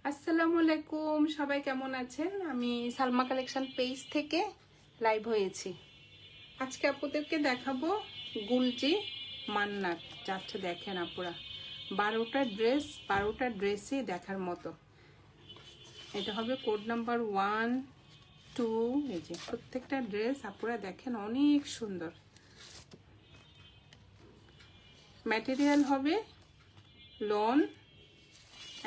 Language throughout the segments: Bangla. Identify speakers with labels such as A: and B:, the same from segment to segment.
A: আসসালামু আলাইকুম, সবাই কেমন আছেন? আমি সালমা কালেকশন পেজ থেকে লাইভ হয়েছি। আজকে আপনাদেরকে দেখাবো গুলজি মান্নাত। জাস্ট দেখেন আপুরা, 12টা ড্রেসই দেখার মতো। এটা হবে কোড নাম্বার 1, 2। এই যে প্রত্যেকটা ড্রেস আপুরা দেখেন অনেক সুন্দর। ম্যাটেরিয়াল হবে লন,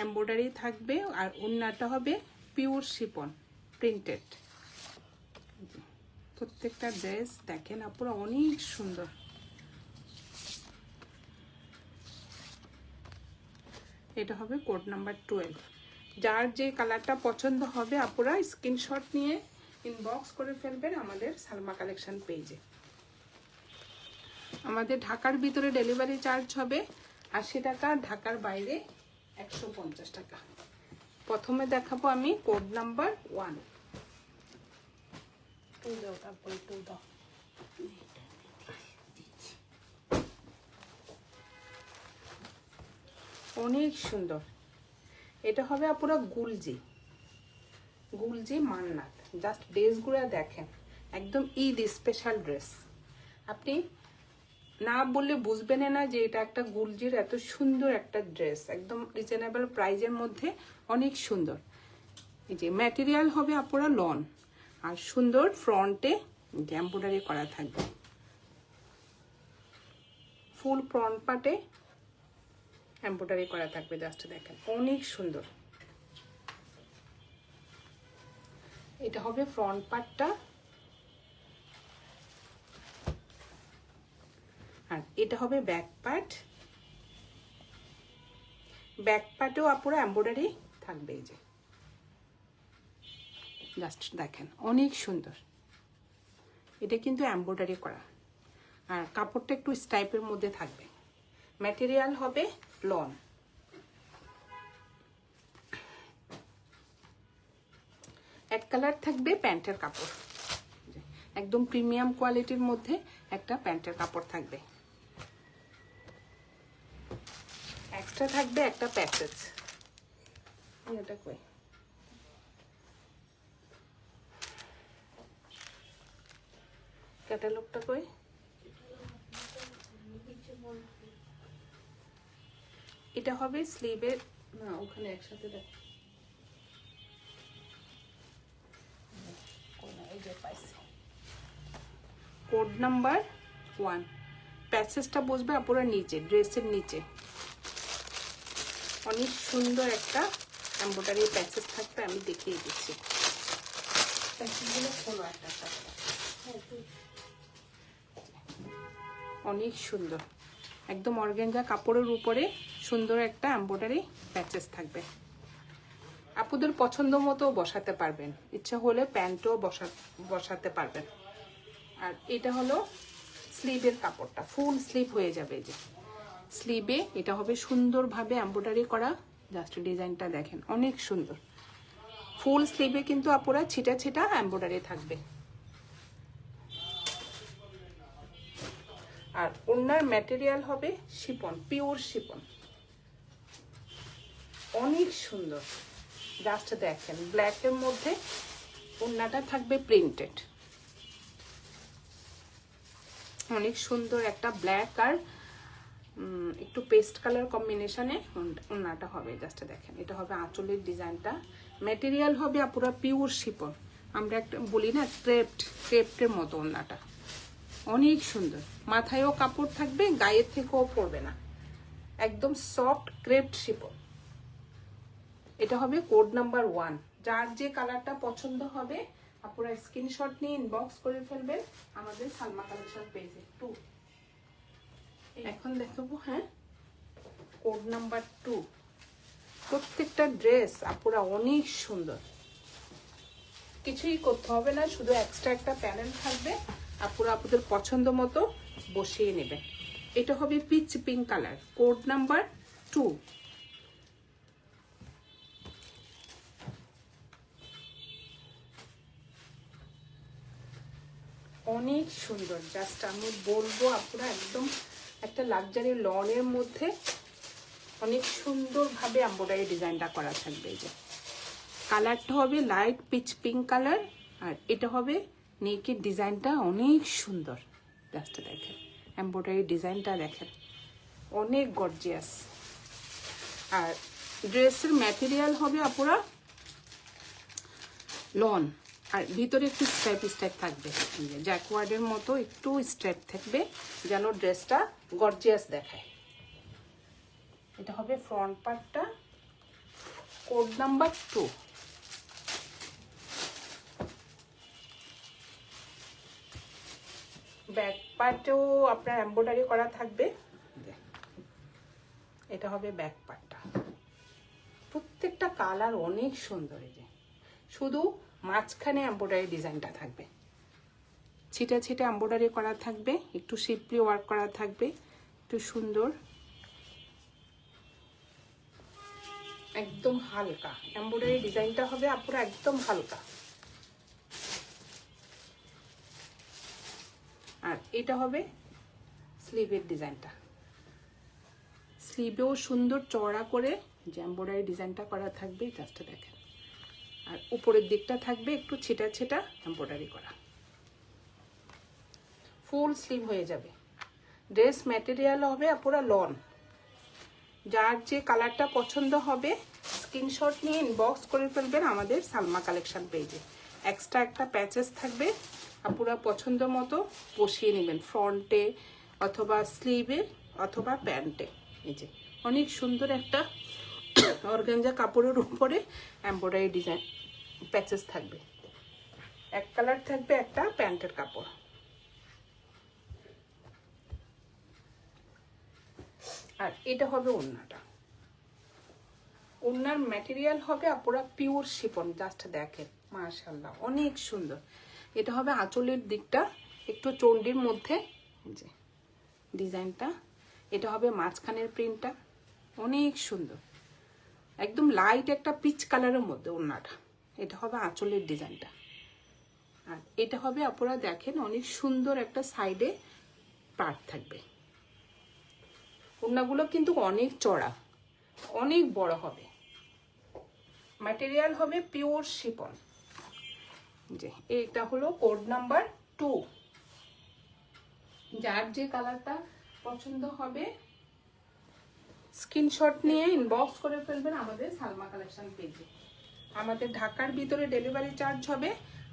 A: এমব্রয়ডারি থাকবে, আর ওড়নাটা হবে পিওর শিফন প্রিন্টেড। প্রত্যেকটা ড্রেস দেখেন আপুরা অনেক সুন্দর। এটা হবে কোড নাম্বার 12। যার যে কালারটা পছন্দ হবে আপুরা স্ক্রিনশট নিয়ে ইনবক্স করে ফেলবেন আমাদের সালমা কালেকশন পেজে। আমাদের ঢাকার ভিতরে ডেলিভারি চার্জ হবে 80 টাকা, ঢাকার বাইরে 150 টাকা। প্রথমে দেখাবো আমি কোড নাম্বার 1। অনেক সুন্দর। এটা হবে পুরো গুলজি মান্নাত। জাস্ট ড্রেসগুলো দেখেন, একদম ঈদ স্পেশাল ড্রেস। আপনি না বললে বুঝবেন না যে এটা একটা গুলজির এত সুন্দর একটা ড্রেস, একদম রিজনেবল প্রাইজের মধ্যে অনেক সুন্দর। এই যে ম্যাটেরিয়াল হবে আপুরা লন, আর সুন্দর ফ্রন্টে এমব্রয়ডারি করা থাকবে। ফুল ফ্রন্ট পার্টে এমব্রয়ডারি করা থাকবে। জাস্ট দেখেন অনেক সুন্দর। এটা হবে ফ্রন্ট পার্টটা, আর এটা হবে ব্যাক পার্ট। ব্যাক পার্টেও আপুরা এমব্রয়ডারি থাকবে। এই যে জাস্ট দেখেন অনেক সুন্দর। এটা কিন্তু এমব্রয়ডারি করা, আর কাপড়টা একটু স্টাইপের মধ্যে থাকবে। ম্যাটেরিয়াল হবে লন। এক কালার থাকবে প্যান্টের কাপড়, একদম প্রিমিয়াম কোয়ালিটির মধ্যে একটা প্যান্টের কাপড় থাকবে। এক্সট্রা থাকবে একটা প্যাকেজ। এটা কই ক্যাটালগটা কই? এটা হবে স্লিভের, না ওখানে একসাথে দেখ। Code number 1। প্যাচেসটা বসবে আপুরা নিচে, ড্রেসের নিচে। অনেক সুন্দর একটা এমব্রয়ডারি প্যাচেস থাকবে, আমি দেখিয়ে দিচ্ছি। প্যাচেসগুলো খোলো একটা। অনেক সুন্দর, একদম অর্গানজা কাপড়ের উপরে সুন্দর একটা এমব্রয়ডারি প্যাচেস থাকবে। আপুদের পছন্দ মতো বসাতে পারবেন, ইচ্ছা হলে প্যান্টও বসাতে পারবেন। আর এটা হলো স্লিভের কাপড়টা, ফুল স্লিভ হয়ে যাবে। যে স্লিভে এটা হবে সুন্দরভাবে এমব্রয়ডারি করা। জাস্ট ডিজাইনটা দেখেন অনেক সুন্দর। ফুল স্লিভে কিন্তু আপুরা ছিটা ছিটা এমব্রয়ডারি থাকবে। আর ওড়নার ম্যাটেরিয়াল হবে শিফন, পিওর শিফন। অনেক সুন্দর। জাস্ট দেখেন ব্ল্যাকের মধ্যে ওড়নাটা থাকবে প্রিন্টেড। অনেক সুন্দর একটা ব্ল্যাক আর একটু পেস্ট কালার কম্বিনেশনে ওড়নাটা হবে। জাস্ট দেখেন এটা হবে আঁচলের ডিজাইনটা। ম্যাটেরিয়াল হবে পুরো পিওর শিফন। আমরা একটা বলি না ক্রেপ্টের মতো ওড়নাটা অনেক সুন্দর। মাথায়ও কাপড় থাকবে, গায়ের থেকেও পড়বে না, একদম সফট ক্রেপ্ট শিফন। এটা হবে কোড নাম্বার 1। যার যে কালারটা পছন্দ হবে আপনারা স্ক্রিনশট নিয়ে ইনবক্স করে ফেলবেন আমাদের সালমা কালেকশন পেজে। 2 এখন দেখাবো, হ্যাঁ, কোড নাম্বার 2। প্রত্যেকটা ড্রেস আপুরা অনেক সুন্দর, কিছুই করতে হবে না, শুধু এক্সট্রা একটা প্যানেল থাকবে, আপুরা আপনাদের পছন্দ মতো বসিয়ে নেবেন। এটা হবে pitch pink colour, code number 2। অনেক সুন্দর। জাস্ট আমি বলবো আপনারা একদম একটা লাক্সারি লনের মধ্যে অনেক সুন্দরভাবে এমব্রয়ডারি ডিজাইনটা করা থাকবে। এই যে কালারটা হবে লাইট পিচ পিঙ্ক কালার, আর এটা হবে নেকের ডিজাইনটা অনেক সুন্দর। জাস্ট দেখেন এমব্রয়ডারি ডিজাইনটা দেখেন, অনেক গর্জিয়াস। আর ড্রেসের ম্যাটেরিয়াল হবে আপুরা লন, আর ভিতরে একটু স্ট্রাইপ স্ট্রাইপ থাকবে, জ্যাকওয়ার্ডের মতো একটু স্ট্রাইপ থাকবে যেন ড্রেসটা গর্জিয়াস দেখায়। এটা হবে ফ্রন্ট পার্টটা, কোড নাম্বার 2। ব্যাক পার্টেও আপনার এমব্রয়ডারি করা থাকবে। এটা হবে ব্যাক পার্টটা, প্রত্যেকটা কালার অনেক সুন্দর। এই যে শুধু মাঝখানে এমব্রয়ডারি ডিজাইনটা থাকবে, ছিটা ছিটা এমব্রয়ডারি করা থাকবে, একটু শিপলি ওয়ার্ক করা থাকবে, একটু সুন্দর, একদম হালকা এমব্রয়ডারি ডিজাইনটা হবে আপুরা, একদম হালকা। আর এটা হবে স্লিভের ডিজাইনটা, স্লিভেও সুন্দর চওড়া করে যে এমব্রয়ডারি ডিজাইনটা করা থাকবে, জাস্ট দেখেন। আর উপরের দিকটা থাকবে একটু ছিটা ছিটা এমব্রয়ডারি করা, ফুল স্লিভ হয়ে যাবে। ড্রেস ম্যাটেরিয়াল হবে আপুরা লন। যার যে কালারটা পছন্দ হবে স্ক্রিনশট নিয়ে ইনবক্স করে ফেলবেন আমাদের সালমা কালেকশন পেজে। এক্সট্রা একটা প্যাচেস থাকবে, আপুরা পছন্দ মতো বসিয়ে নেবেন ফ্রন্টে অথবা স্লিভে অথবা প্যান্টে। এই যে অনেক সুন্দর একটা অর্গানজা কাপড়ের উপরে এমব্রয়ডারি ডিজাইন প্যাচেস থাকবে, এক কালার থাকবে একটা প্যান্টের কাপড়। আর এটা হবে ওড়নাটা, ওড়নার ম্যাটেরিয়াল হবে আপুরা পিওর শিফন। জাস্ট দেখেন মাশাআল্লাহ অনেক সুন্দর। এটা হবে আঁচলের দিকটা একটু চন্ডির মধ্যে যে ডিজাইনটা, এটা হবে মাঝখানের প্রিন্টটা অনেক সুন্দর, একদম লাইট একটা পিচ কালারের মধ্যে ওড়নাটা। এটা হবে আঁচলের ডিজাইনটা। আর এটা হবে আপুরা দেখেন অনেক সুন্দর একটা সাইডে পার্ট থাকবে। ওড়নাগুলো কিন্তু অনেক চড়া, অনেক বড় হবে। ম্যাটেরিয়াল হবে পিওর শিফন। যে এটা হলো কোড নাম্বার 2। যার যে কালারটা পছন্দ হবে স্ক্রিনশট নিয়ে ইনবক্স করে ফেলবেন আমাদের সালমা কালেকশন পেজে। আমাদের ঢাকার ভিতরে ডেলিভারি চার্জ হবে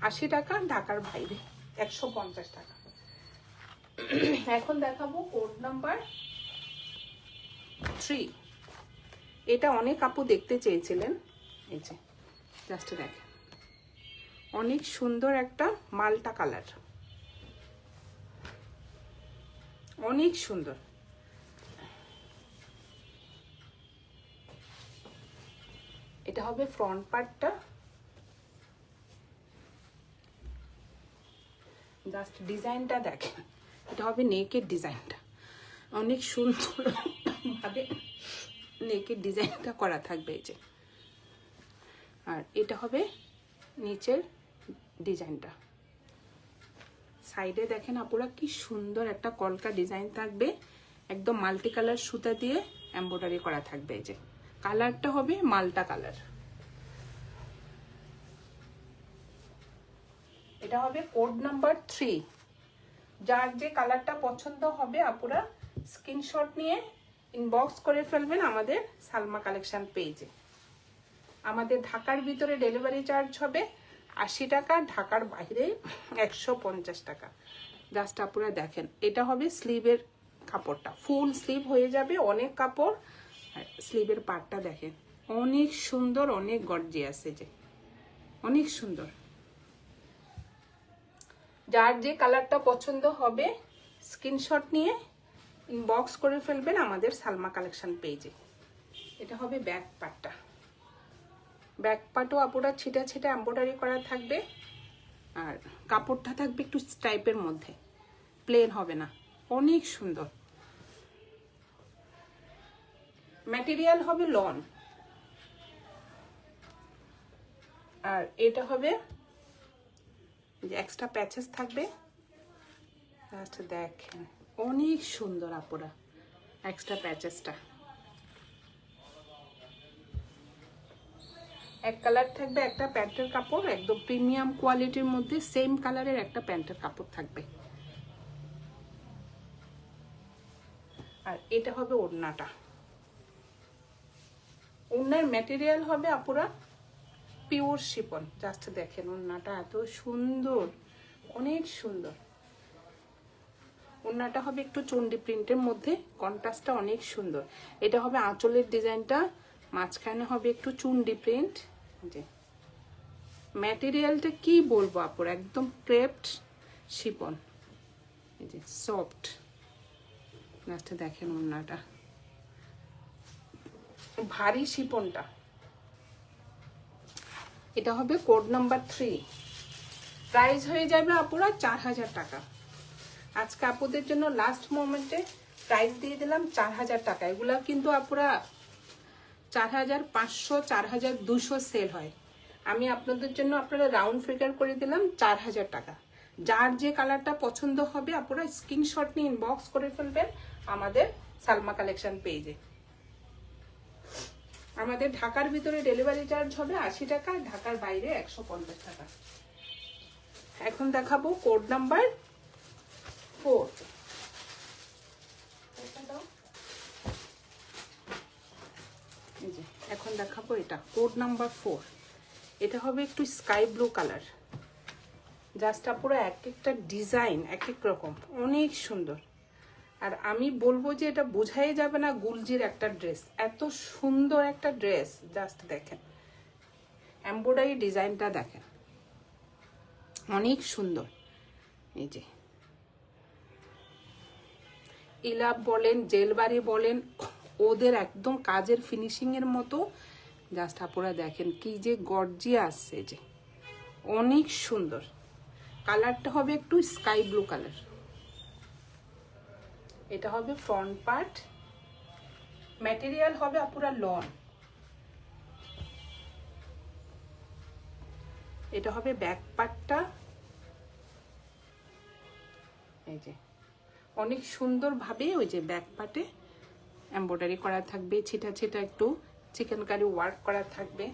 A: 80 টাকা, ঢাকার বাইরে 150 টাকা। এখন দেখাবো কোড নাম্বার 3। এটা অনেক আপু দেখতে চেয়েছিলেন। এই যে জাস্ট দেখেন অনেক সুন্দর একটা মাল্টা কালার, অনেক সুন্দর। এটা হবে ফ্রন্ট পার্টটা, জাস্ট ডিজাইনটা দেখেন। এটা হবে নেকের ডিজাইনটা, অনেক সুন্দর ভাবে নেকের ডিজাইনটা করা থাকবে। এই যে আর এটা হবে নিচের ডিজাইনটা, সাইডে দেখেন আপুরা কি সুন্দর একটা কলকা ডিজাইন থাকবে, একদম মাল্টি কালার সুতা দিয়ে এমব্রয়ডারি করা থাকবে। এই যে কালারটা হবে মাল্টা কালার। এটা হবে কোড নাম্বার 3। যার যে কালারটা পছন্দ হবে আপুরা স্ক্রিনশট নিয়ে ইনবক্স করে ফেলবেন আমাদের সালমা কালেকশন পেজে। আমাদের ঢাকার ভিতরে ডেলিভারি চার্জ হবে 80 টাকা, ঢাকার বাইরে 150 টাকা। জাস্ট আপুরা দেখেন এটা হবে স্লিভের কাপড়টা, ফুল স্লিভ হয়ে যাবে, অনেক কাপড়। স্লিভের পার্টটা দেখেন অনেক সুন্দর, অনেক গর্জিয়াস, যে অনেক সুন্দর। যার যে কালারটা পছন্দ হবে স্ক্রিনশট নিয়ে ইনবক্স করে ফেলবেন আমাদের সালমা কালেকশন পেজে। এটা হবে ব্যাক পার্টটা, ব্যাক পার্টও আপুরা ছিটা ছিটা এমব্রয়ডারি করা থাকবে, আর কাপড়টা থাকবে একটু স্টাইপের মধ্যে, প্লেন হবে না, অনেক সুন্দর। ম্যাটেরিয়াল হবে লন। আর এটা হবে যে এক্সট্রা প্যাচেস থাকবে, আচ্ছা দেখেন অনেক সুন্দর আপুরা এক্সট্রা প্যাচেসটা। এক কালার থাকবে, একটা প্যান্টের কাপড় একদম প্রিমিয়াম কোয়ালিটির মধ্যে সেম কালারের একটা প্যান্টের কাপড় থাকবে। আর এটা হবে ওড়নাটা। ওড়নার ম্যাটেরিয়াল হবে আপুরা পিওর শিফন। জাস্ট দেখেন ওড়নাটা এত সুন্দর, অনেক সুন্দর। ওড়নাটা হবে একটু চন্ডি প্রিন্টের মধ্যে, কন্ট্রাস্টটা অনেক সুন্দর। এটা হবে আঁচলের ডিজাইনটা, মাঝখানে হবে একটু চুন্ডি প্রিন্ট। যে ম্যাটেরিয়ালটা কি বলবো আপুরা, একদম ক্রেপড শিফন, এই যে সফট। লাস্টে দেখেন ওড়নাটা ভারী শিফনটা। এটা হবে কোড নাম্বার 3। প্রাইস হয়ে যাবে আপুরা 4000 টাকা। আজকে আপুদের জন্য লাস্ট মোমেন্টে প্রাইস দিয়ে দিলাম 4000 টাকা। এগুলা কিন্তু আপুরা 4500 4200 সেল হয়। আমি আপনাদের জন্য আপনারা রাউন্ড ফিগার করে দিলাম 4000 টাকা। যার যে কালারটা পছন্দ হবে আপুরা স্ক্রিনশট নিয়ে ইনবক্স করে ফেলবেন আমাদের সালমা কালেকশন পেজে। আমাদের ঢাকার ভিতরে ডেলিভারি চার্জ হবে 80 টাকা, ঢাকার বাইরে 150 টাকা। এখন দেখাবো কোড নাম্বার 4। এখন দেখাবো এটা কোড নাম্বার 4। এটা হবে একটু স্কাই ব্লু কালার। জাস্ট পুরো এক একটা ডিজাইন এক এক রকম, অনেক সুন্দর। আর আমি বলবো যে এটা বোঝাই যাবে না গুলজির একটা ড্রেস, এত সুন্দর একটা ড্রেস। জাস্ট দেখেন এমব্রয়ডারি ডিজাইনটা দেখেন, অনেক সুন্দর। এই যে ইলাপ বলেন জেলবাড়ি বলেন, ওদের একদম কাজের ফিনিশিং এর মতো। জাস্ট আপনারা দেখেন কি যে গর্জিয়াস, এই যে অনেক সুন্দর। কালারটা হবে একটু স্কাই ব্লু কালার। এটা হবে ফ্রন্ট পার্ট, ম্যাটেরিয়াল হবে আপুরা লন। এটা হবে ব্যাক পার্টটা, এই যে অনেক সুন্দর ভাবে ওই যে ব্যাক পার্টে এমব্রয়ডারি করা থাকবে, ছিটা ছিটা একটু চিকেন কারি ওয়ার্ক করা থাকবে।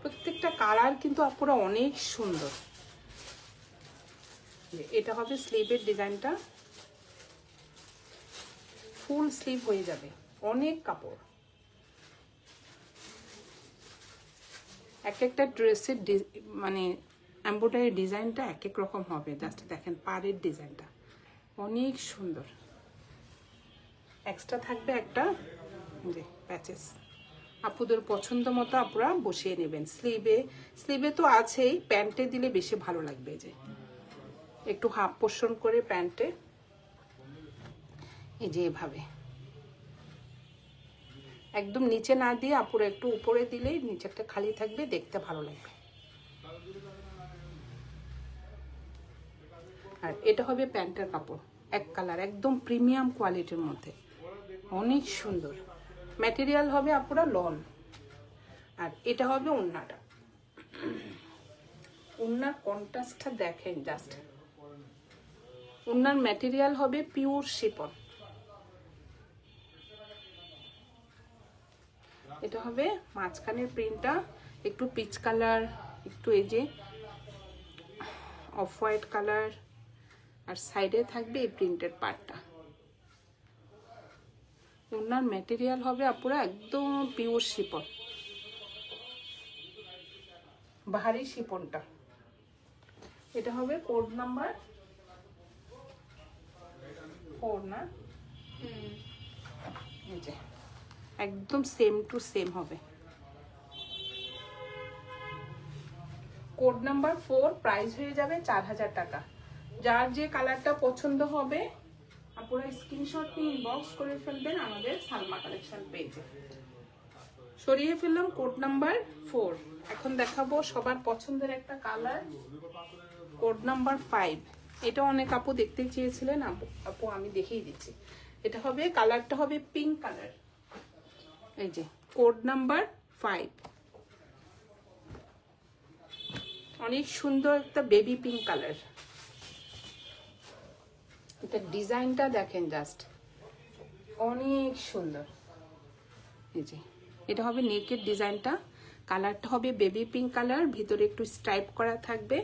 A: প্রত্যেকটা কালার কিন্তু আপুরা অনেক সুন্দর। এটা হবে স্লিভের ডিজাইনটা, ফুল স্লিভ হয়ে যাবে, অনেক কাপড়। এক একটা ড্রেসের মানে এমব্রয়ডারি ডিজাইনটা এক এক রকম হবে। জাস্ট দেখেন পাড়ের ডিজাইনটা অনেক সুন্দর। এক্সট্রা থাকবে একটা যে প্যাচেস, আপুদের পছন্দ মতো আপনারা বসিয়ে নেবেন। স্লিভে তো আছেই, প্যান্টে দিলে বেশি ভালো লাগবে। যে একটু হাফ পোর্শন করে প্যান্টে, এই যে এভাবে একদম নিচে না দিয়ে আপুরা একটু উপরে দিলেই নিচেরটা খালি থাকবে, দেখতে ভালো লাগবে। আর এটা হবে প্যান্টের কাপড়, এক কালার একদম প্রিমিয়াম কোয়ালিটির মধ্যে, অনেক সুন্দর। ম্যাটেরিয়াল হবে আপুরা লন। আর এটা হবে ওড়নাটা। ওড়নার কন্ট্রাস্টটা দেখেন জাস্ট। ওড়নার ম্যাটেরিয়াল হবে পিওর শিফন। এটা হবে মাঝখানের প্রিন্টটা একটু পিচ কালার, একটু এই যে অফ হোয়াইট কালার, আর সাইডে থাকবে এই প্রিন্টেড পার্টটা। ওড়নার ম্যাটেরিয়াল হবে আপুরা একদম পিওর শিফন, ভারী শিফনটা। এটা হবে কোড নাম্বার 4 না? এই যে একদম সেম টু সেম হবে। কোড নাম্বার 4, প্রাইস হয়ে যাবে 4000 টাকা। যার যে কালারটা পছন্দ হবে আপনারা স্ক্রিনশট নিয়ে ইনবক্স করে ফেলবেন আমাদের সালমা কালেকশন পেজে। সরিয়ে ফেললাম কোড নাম্বার 4। এখন দেখাবো সবার পছন্দের একটা কালার, কোড নাম্বার 5। এটা অনেক আপু দেখতে চেয়েছিলেন, আপু আমি দেখিয়ে দিচ্ছি। এটা হবে কালারটা হবে পিঙ্ক কালার। এই যে কোড নাম্বার 5, অনেক সুন্দর একটা বেবি পিঙ্ক কালার। এটা ডিজাইনটা দেখেন জাস্ট, অনেক সুন্দর। এই যে এটা হবে নেকের ডিজাইনটা, কালারটা হবে বেবি পিঙ্ক কালার, ভিতরে একটু স্ট্রাইপ করা থাকবে,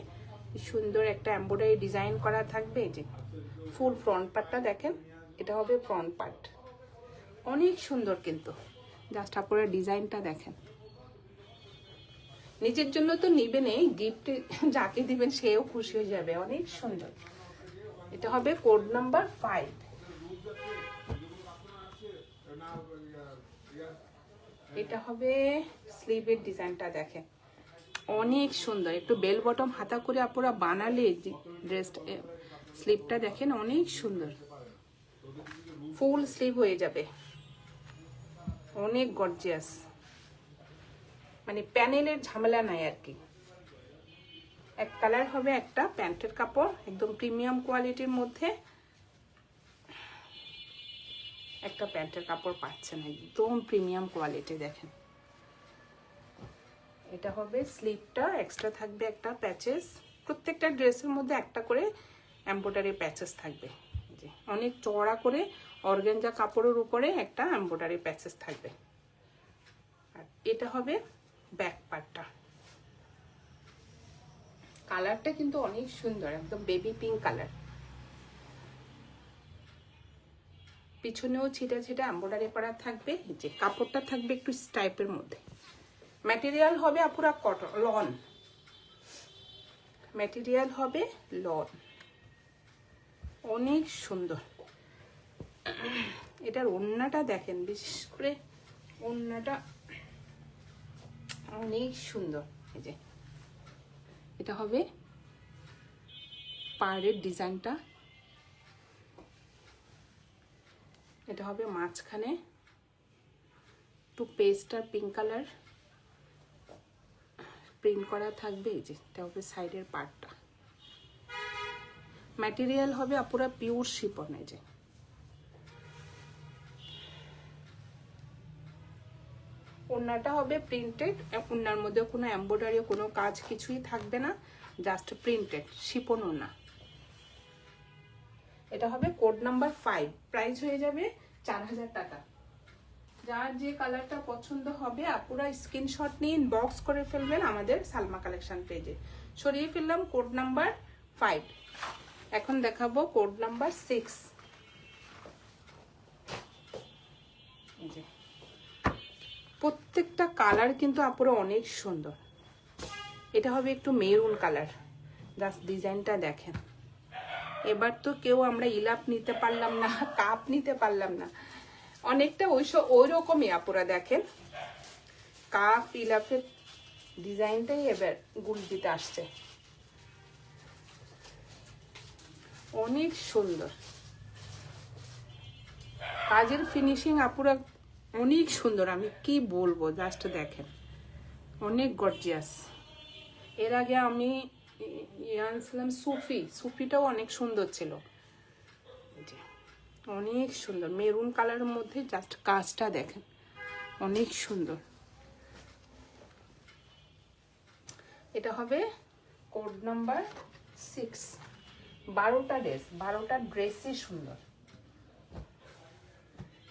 A: সুন্দর একটা এমব্রয়ডারি ডিজাইন করা থাকবে। এই যে ফুল ফ্রন্ট পার্টটা দেখেন, এটা হবে ফ্রন্ট পার্ট, অনেক সুন্দর কিন্তু। জাস্ট আপনারা ডিজাইনটা দেখেন, নিজের জন্য তো নিবেনই, গিফট যাকে দিবেন সেও খুশি হয়ে যাবে, অনেক সুন্দর। এটা হবে কোড নাম্বার 5। এটা হবে স্লিভের ডিজাইনটা দেখেন, অনেক সুন্দর, একটু বেল বটম হাতা করে আপনারা বানালে ড্রেস স্লিভটা দেখেন অনেক সুন্দর, ফুল স্লিভ হয়ে যাবে, অনেক গর্জিয়াস, মানে প্যানেলের ঝামেলা নাই আর কি। এক কালার হবে একটা প্যান্টের কাপড়, একদম প্রিমিয়াম কোয়ালিটির মধ্যে একটা প্যান্টের কাপড় পাচ্ছেন, একদম প্রিমিয়াম কোয়ালিটি দেখেন। এটা হবে স্লিভটা, এক্সট্রা থাকবে একটা প্যাচেস, প্রত্যেকটা ড্রেসের মধ্যে একটা করে এমব্রয়ডারি প্যাচেস থাকবে, যে অনেক চওড়া করে অর্গানজা কাপড়ের উপরে একটা এমব্রয়ডারি প্যাচেস থাকবে। আর এটা হবে ব্যাক পার্টটা, কালারটা কিন্তু অনেক সুন্দর, একদম বেবি পিঙ্ক কালার, পিছনেও ছিটা ছিটা এমব্রয়ডারি করা থাকবে। যে কাপড়টা থাকবে একটু স্টাইপের মধ্যে, ম্যাটেরিয়াল হবে পুরা কটন লন, ম্যাটেরিয়াল হবে লন, অনেক সুন্দর। এটার ওড়নাটা দেখেন, বিশেষ করে ওড়নাটা অনেক সুন্দর। এই যে এটা হবে পাড়ের ডিজাইনটা, এটা হবে মাঝখানে একটু পেস্ট আর পিঙ্ক কালার প্রিন্ট করা থাকবে। এই যে এটা হবে সাইডের পার্টটা, ম্যাটেরিয়াল হবে পুরো পিওর শিফন। এই যে ওড়নাটা হবে প্রিন্টেড, ওড়নার মধ্যে কোনো এমব্রয়ডারি কোনো কাজ কিছুই থাকবে না, জাস্ট প্রিন্টেড শিফন ওড়না। এটা হবে কোড নাম্বার 5, প্রাইস হয়ে যাবে 4000 টাকা। যার যে কালারটা পছন্দ হবে আপনারা স্ক্রিনশট নিয়ে ইনবক্স করে ফেলবেন আমাদের সালমা কালেকশন পেজে। সরিয়ে ফেললাম কোড নাম্বার 5, এখন দেখাবো কোড নাম্বার 6। এই যে প্রত্যেকটা কালার কিন্তু আপনারা অনেক সুন্দর। এটা হবে একটু মেরুন কালার, জাস্ট ডিজাইনটা দেখেন। এবার তো কেউ আমরা ইলাপ নিতে পারলাম না, কাপ নিতে পারলাম না, অনেকটা ওই রকমই আপনারা দেখেন, কাপ ইলাপের ডিজাইনটাই এবার গুলজিতে আসছে, অনেক সুন্দর কাজের ফিনিশিং আপনারা অনেক সুন্দর, আমি কি বলবো, জাস্ট দেখেন অনেক গর্জিয়াস। এর আগে আমি আনছিলাম সুফিটাও অনেক সুন্দর ছিল, অনেক সুন্দর মেরুন কালারের মধ্যে, জাস্ট কাজটা দেখেন অনেক সুন্দর। এটা হবে কোড নাম্বার 6, 12টা ড্রেসই সুন্দর।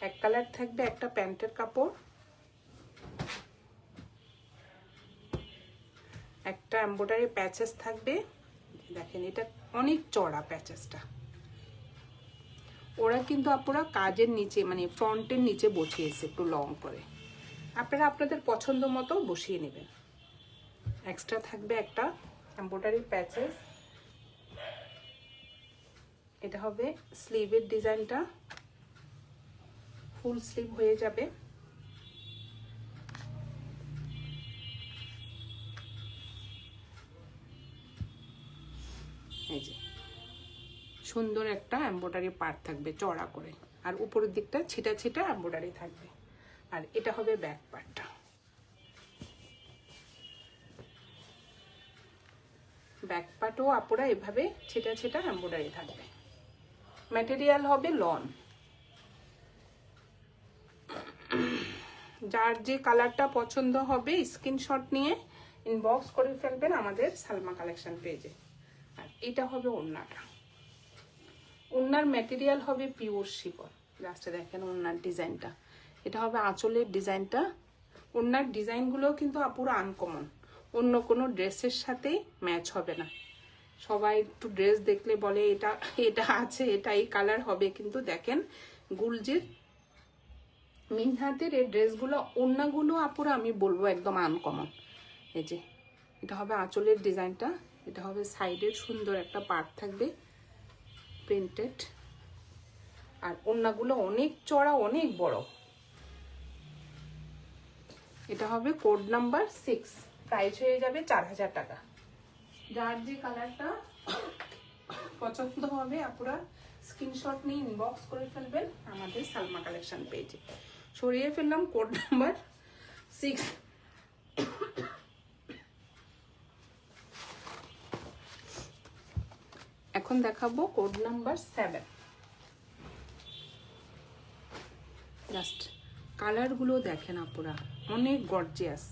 A: এক কালার থাকবে একটা প্যান্টের কাপড়, একটা এমব্রয়ডারি প্যাচেস থাকবে, দেখেন এটা অনেক চড়া প্যাচেসটা। ওরা কিন্তু আপনারা কাজের নিচে মানে ফ্রন্টের নিচে বসিয়েছে একটু লং করে, আপনারা আপনাদের পছন্দ মতো বসিয়ে নেবেন। এক্সট্রা থাকবে একটা এমব্রয়ডারি প্যাচেস। এটা হবে স্লিভের ডিজাইনটা, ফুল স্লিভ হয়ে যাবে। এই যে সুন্দর একটা এমব্রয়ডারি পার্ট থাকবে চড়া করে, আর উপরের দিকটা ছিটা ছিটা এমব্রয়ডারি থাকবে। আর এটা হবে ব্যাক পার্টটা, ব্যাক পার্টও আপনারা এভাবে ছিটা ছিটা এমব্রয়ডারি থাকবে। ম্যাটেরিয়াল হবে লন। যার যে কালারটা পছন্দ হবে স্ক্রিনশট নিয়ে ইনবক্স করে ফেলবেন আমাদের সালমা কালেকশন পেজে। আর এটা হবে ওড়নাটা, ওড়নার ম্যাটেরিয়াল হবে পিওর শিফন, লাস্টে দেখেন ওড়নার ডিজাইনটা। এটা হবে আঁচলের ডিজাইনটা, ওনার ডিজাইনগুলো কিন্তু পুরো আনকমন, অন্য কোনো ড্রেসের সাথেই ম্যাচ হবে না। সবাই একটু ড্রেস দেখলে বলে এটা এটা আছে, এটা এই কালার হবে, কিন্তু দেখেন গুলজির মিনহাতের এই ড্রেসগুলো ওড়নাগুলো আপুরা আমি বলবো একদম আনকমন। এই যে এটা হবে আঁচলের ডিজাইনটা, এটা হবে সাইডের সুন্দর একটা পার্ট থাকবে প্রিন্টেড, আর ওড়নাগুলো অনেক চড়া অনেক বড়। এটা হবে কোড নাম্বার 6, প্রাইস হয়ে যাবে 4000 টাকা। যার যে কালারটা পছন্দ হবে আপুরা স্ক্রিনশট নিয়ে ইনবক্স করে ফেলবেন আমাদের সালমা কালেকশন পেজে। সরিয়ে ফেললাম কোড নাম্বার 6। এখন দেখাবো কোড নাম্বার 7। জাস্ট কালারগুলো দেখেন আপুরা, অনেক গর্জিয়াস।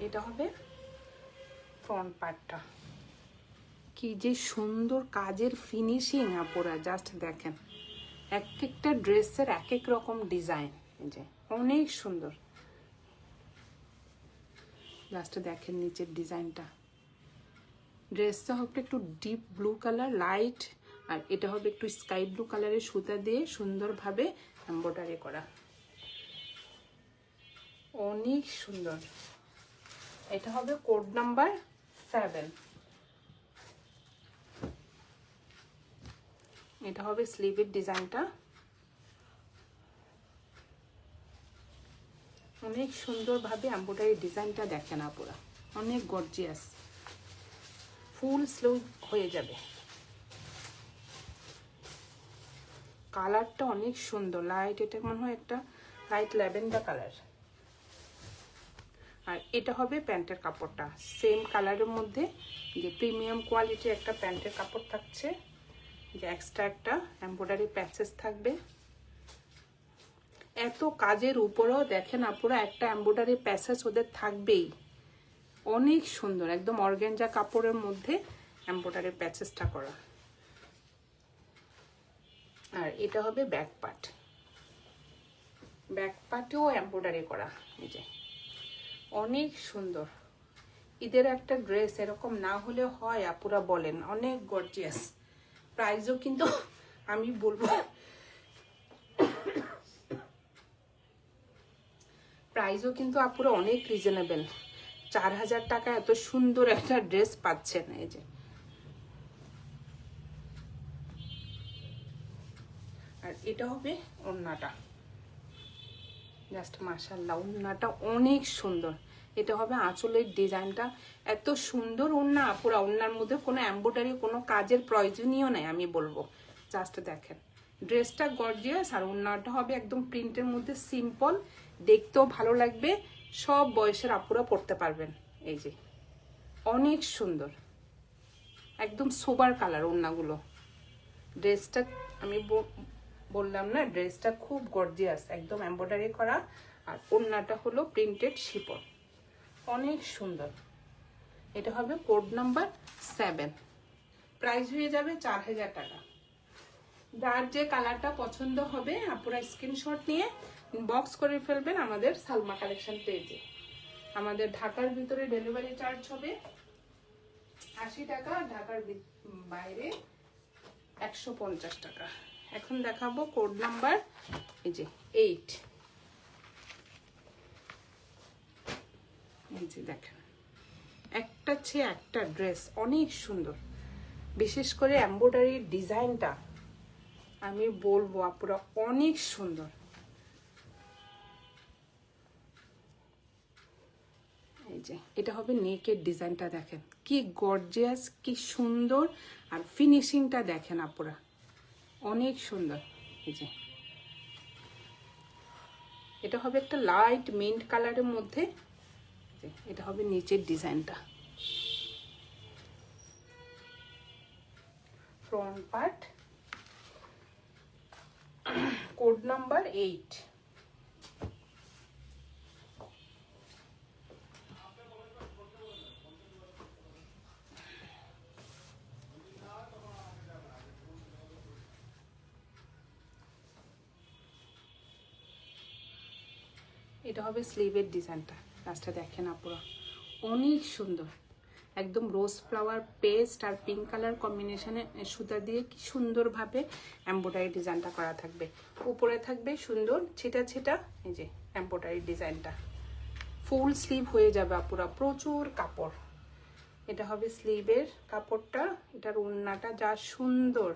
A: এটা হবে ফ্রন্ট পার্টটা, কি যে সুন্দর কাজের ফিনিশিং আপুরা, জাস্ট দেখেন এক একটা ড্রেসের এক এক রকম ডিজাইন, এই যে অনেক সুন্দর। জাস্ট দেখেন নিচের ডিজাইনটা। ড্রেসটা হবে একটু ডিপ ব্লু কালার লাইট, আর এটা হবে একটু স্কাই ব্লু কালারের সুতা দিয়ে সুন্দরভাবে এমব্রয়ডারি করা, অনেক সুন্দর। এটা হবে কোড নাম্বার 7। এটা হবে স্লিভের ডিজাইনটা, অনেক সুন্দরভাবে এমব্রয়ডারি ডিজাইনটা দেখেন আপুরা, অনেক গর্জিয়াস, ফুল স্লিভ হয়ে যাবে। কালারটা অনেক সুন্দর লাইট, এটা মনে হয় একটা লাইট ল্যাভেন্ডার কালার। আর এটা হবে প্যান্টের কাপড়টা সেম কালারের মধ্যে, যে প্রিমিয়াম কোয়ালিটির একটা প্যান্টের কাপড় থাকছে, যে এক্সট্রা একটা এমব্রয়ডারি প্যাচেস থাকবে। এত কাজের উপরেও দেখেন আপুরা একটা এমব্রয়ডারি প্যাচেস ওদের থাকবেই, অনেক সুন্দর, একদম অর্গানজা কাপড়ের মধ্যে এমব্রয়ডারি প্যাচেসটা করা। আর এটা হবে ব্যাক পার্ট, ব্যাক পার্টেও এমব্রয়ডারি করা, এই যে অনেক সুন্দর। ঈদের একটা ড্রেস এরকম না হলে হয় আপুরা বলেন, অনেক গর্জিয়াস। প্রাইসও কিন্তু আমি বলবো প্রাইসও কিন্তু আপুরা অনেক রিজনেবল। 4000 টাকা এত সুন্দর একটা ড্রেস পাচ্ছেন। এই যে আর এটা হবে ওড়নাটা, জাস্ট মাশাআল্লাহ ওড়নাটা অনেক সুন্দর। এটা হবে আঁচলের ডিজাইনটা, এত সুন্দর ওড়না আপুরা, ওড়নার মধ্যে কোনো এমব্রয়ডারি কোনো কাজের প্রয়োজনীয় নাই আমি বলবো। জাস্ট দেখেন ড্রেসটা গর্জিয়াস, আর ওড়নাটা হবে একদম প্রিন্টের মধ্যে সিম্পল, দেখতেও ভালো লাগবে, সব বয়সের আপুরা পরতে পারবেন। এই যে অনেক সুন্দর, একদম সোবার কালার ওড়নাগুলো। ড্রেসটা আমি বললাম না, ড্রেসটা খুব গর্জিয়াস, একদম এমব্রয়ডারি করা, আর ওড়নাটা হলো প্রিন্টেড শিফন, অনেক সুন্দর। এটা হবে কোড নাম্বার 7, প্রাইস হয়ে যাবে 4000 টাকা। যার যে কালারটা পছন্দ হবে আপনারা স্ক্রিনশট নিয়ে বক্স করে ফেলবেন আমাদের সালমা কালেকশন পেজে। আমাদের ঢাকার ভিতরে ডেলিভারি চার্জ হবে 80 টাকা, ঢাকার বাইরে 150 টাকা। এখন দেখাবো কোড নাম্বার এই যে 8। এই যে দেখেন একটা চেয়ে একটা ড্রেস অনেক সুন্দর, বিশেষ করে এমব্রয়ডারির ডিজাইনটা আমি বলবো আপুরা অনেক সুন্দর। এই যে এটা হবে নেকের ডিজাইনটা দেখেন কি গর্জিয়াস, কি সুন্দর, আর ফিনিশিংটা দেখেন আপুরা অনেক সুন্দর। এই যে এটা হবে একটা লাইট মিন্ট কালারের মধ্যে, এটা হবে নিচের ডিজাইনটা। Front part code number 8। এটা হবে স্লিভের ডিজাইনটা, লাস্টে দেখেন আপুরা, অনেক সুন্দর, একদম রোজ ফ্লাওয়ার পেস্ট আর পিঙ্ক কালার কম্বিনেশনে সুতা দিয়ে কি সুন্দরভাবে এমব্রয়ডারি ডিজাইনটা করা থাকবে। উপরে থাকবে সুন্দর ছিটা ছিটা এই যে এমব্রয়ডারি ডিজাইনটা, ফুল স্লিভ হয়ে যাবে আপুরা, প্রচুর কাপড়। এটা হবে স্লিভের কাপড়টা, এটার ওড়নাটা যা সুন্দর,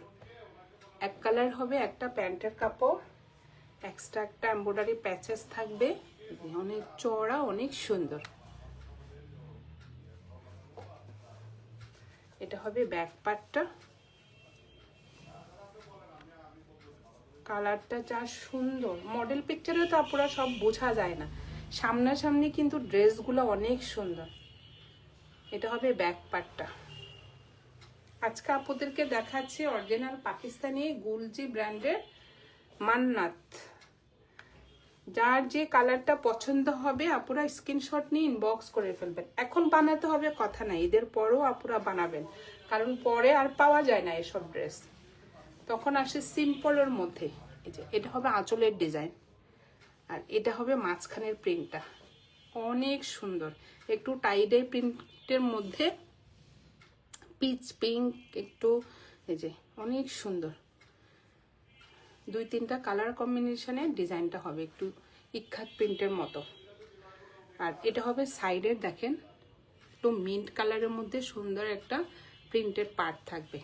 A: এক কালার হবে, একটা প্যান্টের কাপড়, এক্সট্রা একটা এমব্রয়ডারি প্যাচেস থাকবে, অনেক চওড়া, অনেক সুন্দর। এটা হবে ব্যাক পার্টটা, কালারটা যা সুন্দর, মডেল পিকচারে তো আপুরা সব বোঝা যায় না, সামনাসামনি কিন্তু ড্রেসগুলো অনেক সুন্দর। এটা হবে ব্যাক পার্টটা। আজকে আপুদেরকে দেখাচ্ছি অরিজিনাল পাকিস্তানি গুলজি ব্র্যান্ডের মান্নাত। যার যে কালারটা পছন্দ হবে আপুরা স্ক্রিনশট নিয়ে ইনবক্স করে ফেলবেন। এখন বানাতে হবে কথা নাই, ঈদের পরেও আপুরা বানাবেন, কারণ পরে আর পাওয়া যায় না এসব ড্রেস, তখন আসে সিম্পলের মধ্যে। এই যে এটা হবে আঁচলের ডিজাইন, আর এটা হবে মাঝখানের প্রিন্টটা, অনেক সুন্দর, একটু টাইডাই প্রিন্টের মধ্যে পিচ পিঙ্ক একটু, এই যে অনেক সুন্দর, 2-3টা কালার কম্বিনেশনে ডিজাইনটা হবে একটু ইক্কাত প্রিন্টের মতো। আর এটা হবে সাইডের দেখেন একটু মিন্ট কালারের মধ্যে সুন্দর একটা প্রিন্টেড পার্ট থাকবে।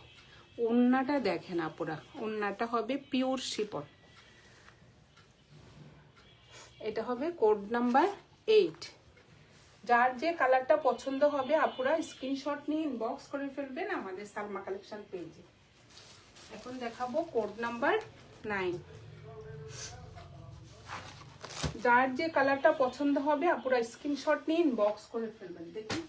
A: ওড়নাটা দেখেন আপুরা, ওড়নাটা হবে পিওর শিফন। এটা হবে কোড নাম্বার 8। যার যে কালারটা পছন্দ হবে আপুরা স্ক্রিনশট নিয়ে ইনবক্স করে ফেলবেন আমাদের সালমা কালেকশন পেজে। এখন দেখাবো কোড নাম্বার 9। যার যে কালারটা পছন্দ হবে আপুরা স্ক্রিনশট নিয়ে ইনবক্স করে ফেলবেন। দেখুন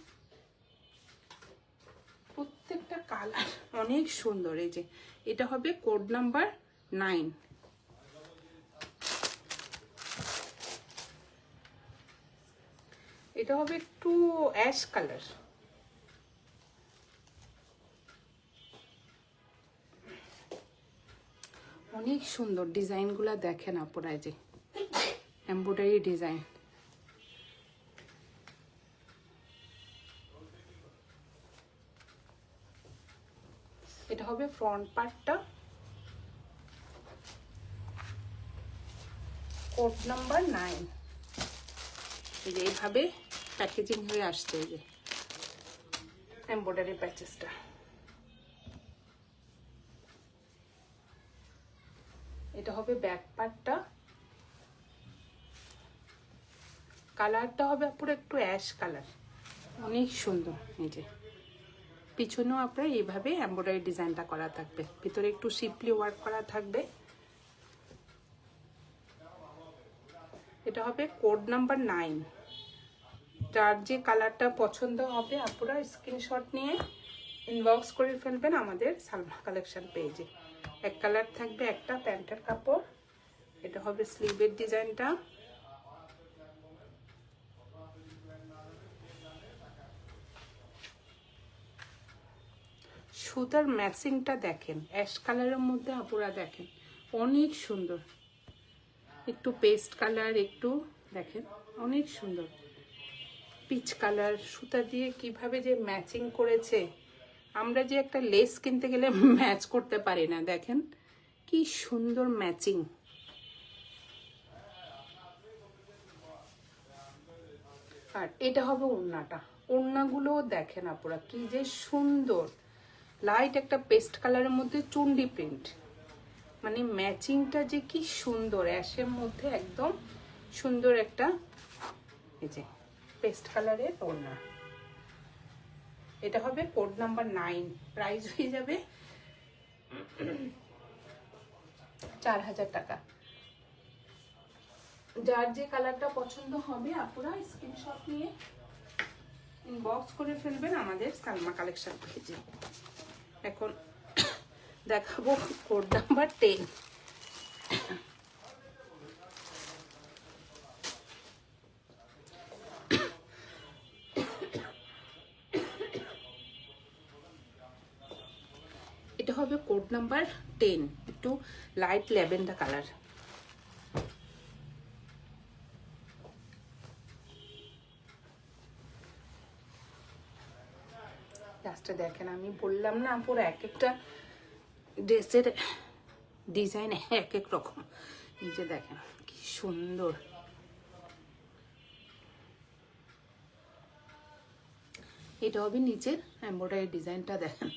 A: প্রত্যেকটা কালার অনেক সুন্দর। এই যে এটা হবে কোড নাম্বার 9। এটা হবে একটু অ্যাশ কালার, অনেক সুন্দর ডিজাইনগুলা দেখেন আপনারা, এই যে এমব্রয়ডারি ডিজাইন। এটা হবে ফ্রন্ট পার্টটা, কোড নাম্বার 9। এই যে এইভাবে প্যাকেজিং হয়ে আসছে, এই যে এমব্রয়ডারি প্যাচেসটা। এটা হবে ব্যাক পার্টটা, কালারটা হবে পুরো একটু অ্যাশ কালার, অনেক সুন্দর। এই যে পিছনেও আপনার এইভাবে এমব্রয়ডারি ডিজাইনটা করা থাকবে, ভিতরে একটু শিপলি ওয়ার্ক করা থাকবে। এটা হবে কোড নাম্বার 9। যার যে কালারটা পছন্দ হবে আপনারা স্ক্রিনশট নিয়ে ইনবক্স করে ফেলবেন আমাদের সালমা কালেকশন পেজে। এক কালার থাকবে, একটা প্যান্টের কাপড়। এটা হবে স্লিভের ডিজাইনটা। সুতার ম্যাচিংটা দেখেন, অ্যাশ কালারের মধ্যে আপুরা দেখেন অনেক সুন্দর, একটু পেস্ট কালার, একটু দেখেন অনেক সুন্দর পিচ কালার, সুতা দিয়ে কিভাবে যে ম্যাচিং করেছে। আমরা যে একটা লেস কিনতে গেলে ম্যাচ করতে পারি না, দেখেন কি সুন্দর ম্যাচিং। আর এটা হবে ওড়নাটা, ওড়নাগুলো দেখেন আপুরা কি যে সুন্দর, লাইট একটা পেস্ট কালারের মধ্যে চুন্ডি প্রিন্ট, মানে ম্যাচিংটা যে কি সুন্দর, অ্যাশের মধ্যে একদম সুন্দর একটা এই যে পেস্ট কালারের ওড়না। এটা হবে কোড নাম্বার 9, প্রাইস হয়ে যাবে 4000 টাকা। যার যে কালারটা পছন্দ হবে আপনারা স্ক্রিনশট নিয়ে ইনবক্স করে ফেলবেন আমাদের সালমা কালেকশন পেজে। এখন দেখাবো কোড নাম্বার 10। এটা হবে কোড নাম্বার 10, একটু লাইট ল্যাভেন্ডার কালার। জাস্ট দেখেন, আমি বললাম না পুরো এক একটা ড্রেসের ডিজাইন এক এক রকম। এই যে দেখেন কি সুন্দর, এটা হবে নিচের এমব্রয়ডারি ডিজাইনটা দেখেন।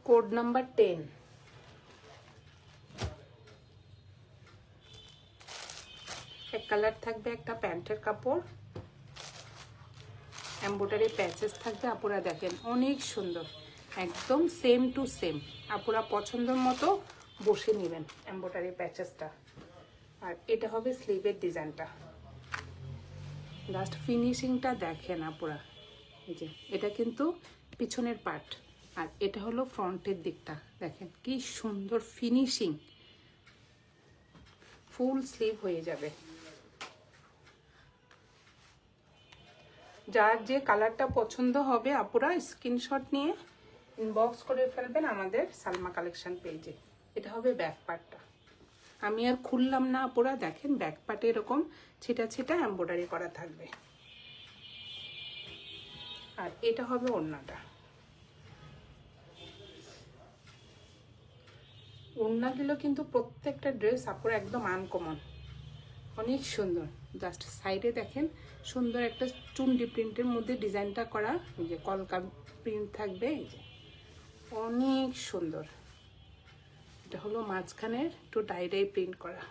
A: Code number 10। এক কালার থাকবে, একটা প্যান্টের কাপড়, এমব্রয়ডারি প্যাচেস থাকবে। আপুরা দেখেন অনেক সুন্দর, একদম সেম টু সেম। আপুরা পছন্দের মতো বসে নেবেন এমব্রয়ডারি প্যাচেসটা। আর এটা হবে স্লিভের ডিজাইনটা, জাস্ট ফিনিশিংটা দেখেন আপুরা। এই যে এটা কিন্তু পিছনের পার্ট, আর এটা হলো ফ্রন্টের দিকটা। দেখেন কি সুন্দর ফিনিশিং, ফুল স্লিভ হয়ে যাবে। যার যে কালারটা পছন্দ হবে আপুরা স্ক্রিনশট নিয়ে ইনবক্স করে ফেলবেন আমাদের সালমা কালেকশন পেজে। এটা হবে ব্যাক পার্টটা, আমি আর খুললাম না আপুরা। দেখেন ব্যাক পার্টে এরকম ছিটা ছিটা এমব্রয়ডারি করা থাকবে। আর এটা হবে ওড়নাটা। ওড়নাগুলো কিন্তু প্রত্যেকটা ড্রেস আপুরা একদম আনকমন, অনেক সুন্দর। জাস্ট সাইডে দেখেন সুন্দর একটা চুনরি প্রিন্টের মধ্যে ডিজাইনটা করা, এই যে কলকা প্রিন্ট থাকবে। এই যে অনেক সুন্দর। এটা হলো মাঝখানের একটু ডাই প্রিন্ট করা।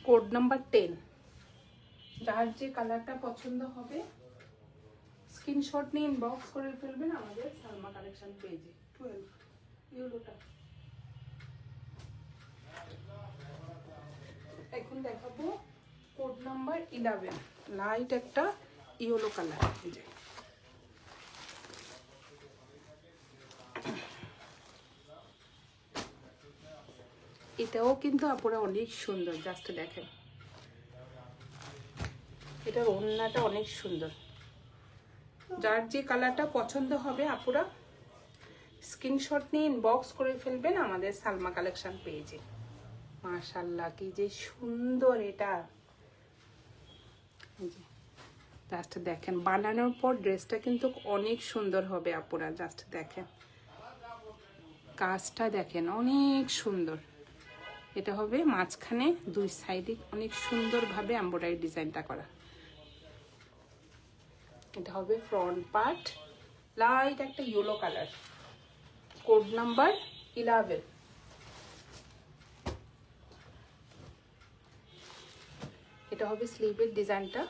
A: Code number 10। যার যে কালারটা পছন্দ হবে স্ক্রিনশট নিয়ে ইনবক্স করে ফেলবেন আমাদের সালমা কালেকশন পেজে। 12 ইয়েলোটা। এখন দেখাবো কোড নাম্বার 11, লাইট একটা ইয়েলো কালার। এই যে এটাও কিন্তু আপুরা অনেক সুন্দর, জাস্ট দেখেন। এটার ওড়নাটা অনেক সুন্দর। যার যে কালারটা পছন্দ হবে আপুরা স্ক্রিনশট নিয়ে ইনবক্স করে ফেলবেন আমাদের সালমা কালেকশন পেজে। মাশাআল্লাহ কি যে সুন্দর এটা। জাস্ট দেখেন, বানানোর পর ড্রেসটা কিন্তু অনেক সুন্দর হবে আপুরা। জাস্ট দেখেন কাজটা দেখেন অনেক সুন্দর। এটা হবে মাঝখানে দুই সাইডে অনেক সুন্দরভাবে এমব্রয়ডারি ডিজাইনটা করা। এটা হবে ফ্রন্ট পার্ট, লাইট একটা ইয়েলো কালার। Code number 11। এটা হবে স্লিভের ডিজাইনটা।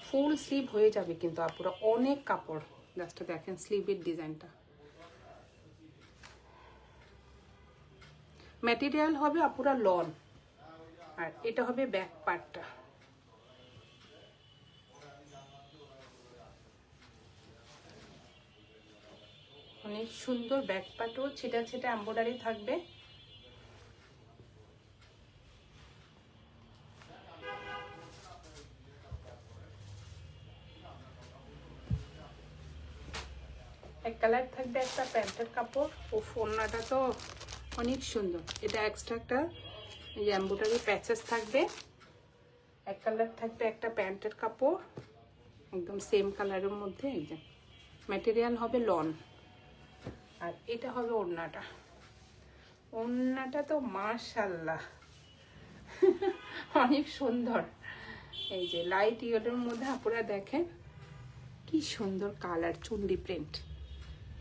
A: ফুল স্লিভ হয়ে যাবে কিন্তু আপুরা, অনেক কাপড়। জাস্ট দেখেন স্লিভের ডিজাইনটা। ম্যাটেরিয়াল হবে আপুরা লন। আর এটা হবে ব্যাক পার্টটা। অনেক সুন্দর ব্যাক পার্টও ছিটা ছিটা এমব্রয়ডারি থাকবে। এক কালার থাকবে একটা প্যান্টের কাপড়। ও ওড়নাটা তো অনেক সুন্দর। এটা এক্সট্রা একটা এমব্রয়ডারি প্যাচেস থাকবে। এক কালার থাকবে একটা প্যান্টের কাপড়, একদম সেম কালারের মধ্যে। এই যে ম্যাটেরিয়াল হবে লন। আর এটা হবে ওড়নাটা। ওড়নাটা তো মাশাআল্লাহ অনেক সুন্দর। এই যে লাইট ইয়েলোর মধ্যে আপনারা দেখেন কি সুন্দর কালার, চুনরি প্রিন্ট।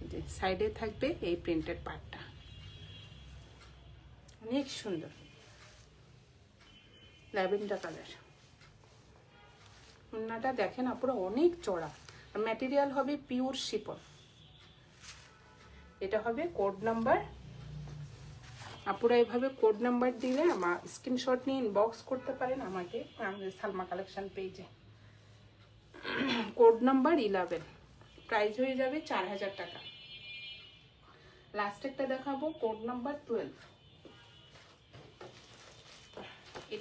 A: এই যে সাইডে থাকবে এই প্রিন্টের পার্টটা, অনেক সুন্দর ল্যাভেন্ডার কালার। ওড়নাটা দেখেন আপনারা অনেক চড়া। আর ম্যাটেরিয়াল হবে পিওর শিফন। এটা হবে কোড নাম্বার। আপুরা এভাবে কোড নাম্বার দিলে আমার স্ক্রিনশট নিয়ে ইনবক্স করতে পারেন আমাকে আমাদের সালমা কালেকশন পেজে। কোড নাম্বার 11, প্রাইস হয়ে যাবে 4000 টাকা। লাস্ট একটা দেখাবো কোড নাম্বার 12।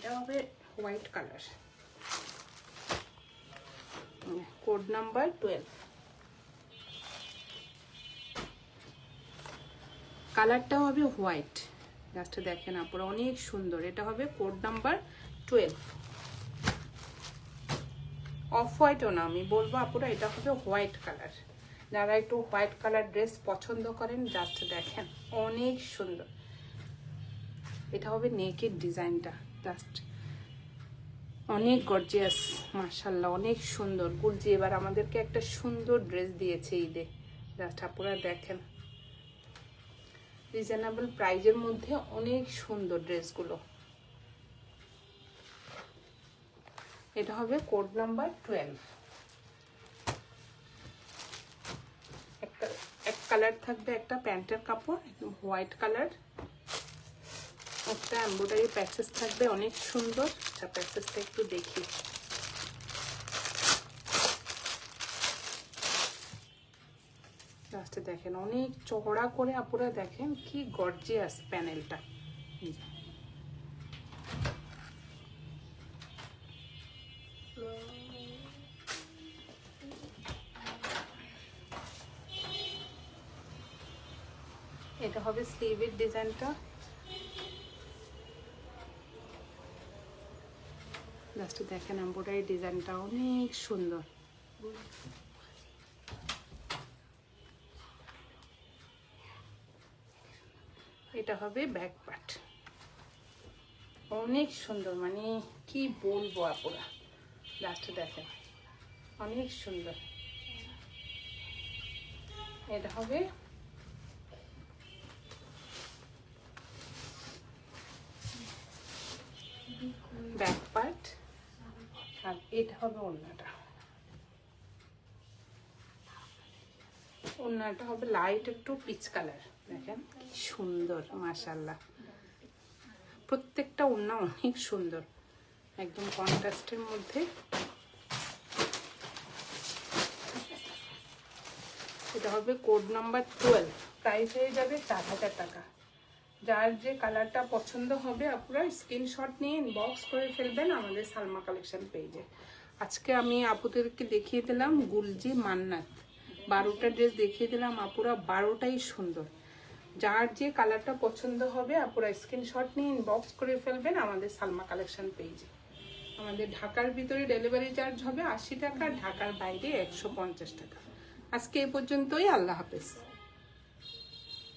A: এটা হবে হোয়াইট কালার, কোড নাম্বার 12। কালারটা হবে হোয়াইট, জাস্ট দেখেন আপনারা অনেক সুন্দর। এটা হবে কোড নাম্বার 12। অফ হোয়াইটও না, আমি বলবো আপুরা এটা হবে হোয়াইট কালার। যারা একটু হোয়াইট কালার ড্রেস পছন্দ করেন জাস্ট দেখেন অনেক সুন্দর। এটা হবে নেকের ডিজাইনটা, জাস্ট অনেক গর্জিয়াস, মাশাআল্লাহ অনেক সুন্দর। গুলজি এবার আমাদেরকে একটা সুন্দর ড্রেস দিয়েছে ঈদে, জাস্ট আপনারা দেখেন রিজনেবল প্রাইজের মধ্যে অনেক সুন্দর ড্রেসগুলো। এটা হবে কোড নাম্বার 12। এক কালার থাকবে, একটা প্যান্টের কাপড় একদম হোয়াইট কালার, একটা এমব্রয়ডারি প্যাচেস থাকবে অনেক সুন্দর। আচ্ছা প্যাচেসটা একটু দেখি, জাস্ট দেখেন অনেক চওড়া করে আপুরা দেখেন কি গর্জিয়াস প্যানেলটা। এটা হবে স্লিভের ডিজাইনটা, জাস্ট দেখেন এমব্রয়ডারি ডিজাইনটা অনেক সুন্দর। এটা হবে ব্যাক পার্ট, অনেক সুন্দর, মানে কি বলবো আপুরা, জাস্ট দেখেন অনেক সুন্দর। এটা হবে ব্যাক পার্ট, আর এটা হবে ওড়নাটা। ওড়নাটা হবে লাইট একটু পিচ কালার, দেখেন কি সুন্দর মাশাআল্লাহ। প্রত্যেকটা ওড়না অনেক সুন্দর, একদম কন্ট্রাস্টের মধ্যে। এটা হবে কোড নাম্বার 12, প্রাইস হয়ে যাবে 4000 টাকা। যার যে কালারটা পছন্দ হবে আপনারা স্ক্রিনশট নিয়ে ইনবক্স করে ফেলবেন আমাদের সালমা কালেকশন পেজে। আজকে আমি আপুদেরকে দেখিয়ে দিলাম গুলজি মান্নাত, 12টা ড্রেস দেখিয়ে দিলাম আপুরা, 12টাই সুন্দর। যার যে কালারটা পছন্দ হবে আপুরা স্ক্রিনশট নিয়ে ইনবক্স করে ফেলবেন আমাদের সালমা কালেকশন পেজে। আমাদের ঢাকার ভিতরে ডেলিভারি চার্জ হবে 80 টাকা, ঢাকার বাইরে 150 টাকা। আজকে এই পর্যন্তই, আল্লাহ হাফেজ।